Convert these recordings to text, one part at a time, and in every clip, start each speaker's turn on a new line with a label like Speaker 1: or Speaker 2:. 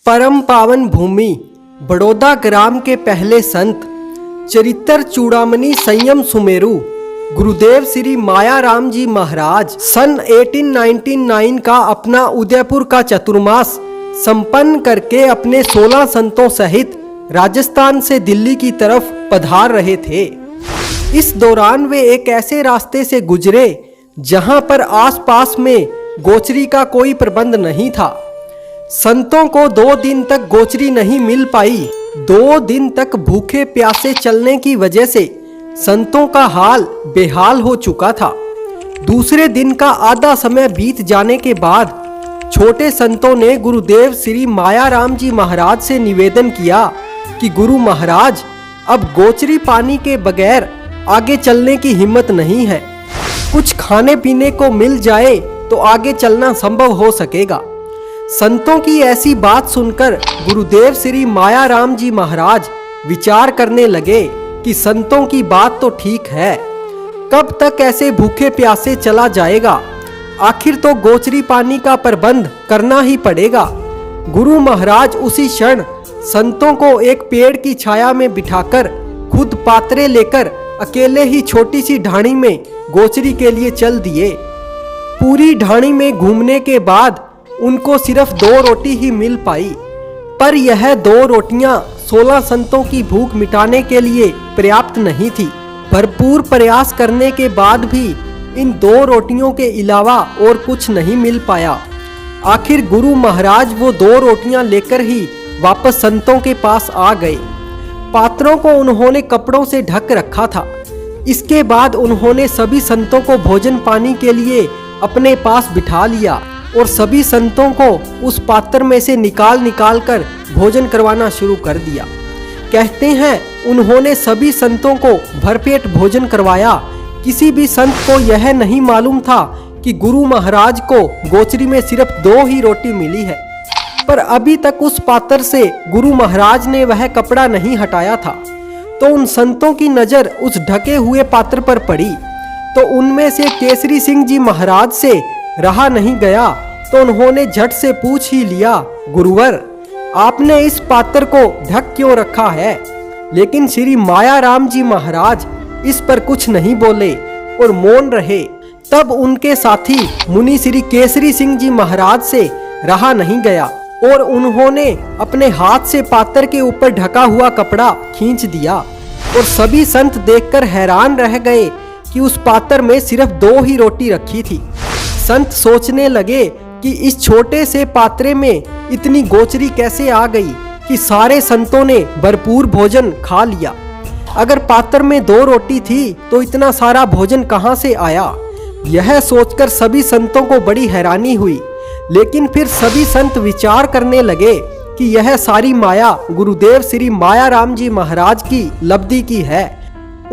Speaker 1: परम पावन भूमि बड़ौदा ग्राम के पहले संत चरित्र चूड़ामणि संयम सुमेरु गुरुदेव श्री माया राम जी महाराज सन 1899 का अपना उदयपुर का चतुर्मास संपन्न करके अपने 16 संतों सहित राजस्थान से दिल्ली की तरफ पधार रहे थे। इस दौरान वे एक ऐसे रास्ते से गुजरे जहां पर आसपास में गोचरी का कोई प्रबंध नहीं था। संतों को 2 दिन तक गोचरी नहीं मिल पाई। 2 दिन तक भूखे प्यासे चलने की वजह से संतों का हाल बेहाल हो चुका था। दूसरे दिन का आधा समय बीत जाने के बाद छोटे संतों ने गुरुदेव श्री माया राम जी महाराज से निवेदन किया कि गुरु महाराज, अब गोचरी पानी के बगैर आगे चलने की हिम्मत नहीं है। कुछ खाने पीने को मिल जाए तो आगे चलना संभव हो सकेगा। संतों की ऐसी बात सुनकर गुरुदेव श्री माया राम जी महाराज विचार करने लगे कि संतों की बात तो ठीक है, कब तक ऐसे भूखे प्यासे चला जाएगा, आखिर तो गोचरी पानी का प्रबंध करना ही पड़ेगा। गुरु महाराज उसी क्षण संतों को एक पेड़ की छाया में बिठाकर खुद पात्रे लेकर अकेले ही छोटी सी ढाणी में गोचरी के लिए चल दिए। पूरी ढाणी में घूमने के बाद उनको सिर्फ 2 रोटी ही मिल पाई, पर यह 2 रोटियां 16 संतों की भूख मिटाने के लिए पर्याप्त नहीं थी। भरपूर प्रयास करने के बाद भी इन 2 रोटियों के अलावा और कुछ नहीं मिल पाया। आखिर गुरु महाराज वो 2 रोटियां लेकर ही वापस संतों के पास आ गए। पात्रों को उन्होंने कपड़ों से ढक रखा था। इसके बाद उन्होंने सभी संतों को भोजन पानी के लिए अपने पास बिठा लिया और सभी संतों को उस पात्र में से निकाल कर भोजन करवाना शुरू कर दिया। कहते हैं उन्होंने सभी संतों को भरपेट भोजन करवाया। किसी भी संत को यह नहीं मालूम था कि गुरु महाराज को गोचरी में सिर्फ 2 ही रोटी मिली है, पर अभी तक उस पात्र से गुरु महाराज ने वह कपड़ा नहीं हटाया था। तो उन संतों की नजर उस ढके हुए पात्र पर पड़ी तो उनमें से केसरी सिंह जी महाराज से रहा नहीं गया, तो उन्होंने झट से पूछ ही लिया, गुरुवर, आपने इस पात्र को ढक क्यों रखा है? लेकिन श्री माया राम जी महाराज इस पर कुछ नहीं बोले और मौन रहे। तब उनके साथी मुनि श्री केसरी सिंह जी महाराज से रहा नहीं गया और उन्होंने अपने हाथ से पात्र के ऊपर ढका हुआ कपड़ा खींच दिया और सभी संत देखकर हैरान रह गए कि उस पात्र में सिर्फ 2 ही रोटी रखी थी। संत सोचने लगे कि इस छोटे से पात्रे में इतनी गोचरी कैसे आ गई कि सारे संतों ने भरपूर भोजन खा लिया। अगर पात्र में 2 रोटी थी तो इतना सारा भोजन कहां से आया? यह सोचकर सभी संतों को बड़ी हैरानी हुई। लेकिन फिर सभी संत विचार करने लगे कि यह सारी माया गुरुदेव श्री माया राम जी महाराज की लब्धि की है।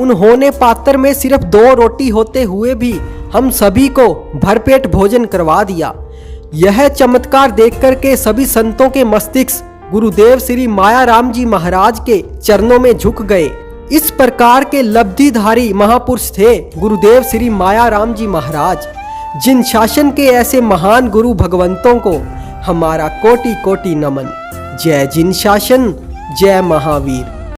Speaker 1: उन्होंने पात्र में सिर्फ 2 रोटी होते हुए भी हम सभी को भरपेट भोजन करवा दिया। यह चमत्कार देखकर के सभी संतों के मस्तिष्क गुरुदेव श्री माया राम जी महाराज के चरणों में झुक गए। इस प्रकार के लब्धिधारी महापुरुष थे गुरुदेव श्री माया राम जी महाराज, जिन शासन के ऐसे महान गुरु भगवंतों को हमारा कोटि कोटि नमन। जय जिन शासन, जय महावीर।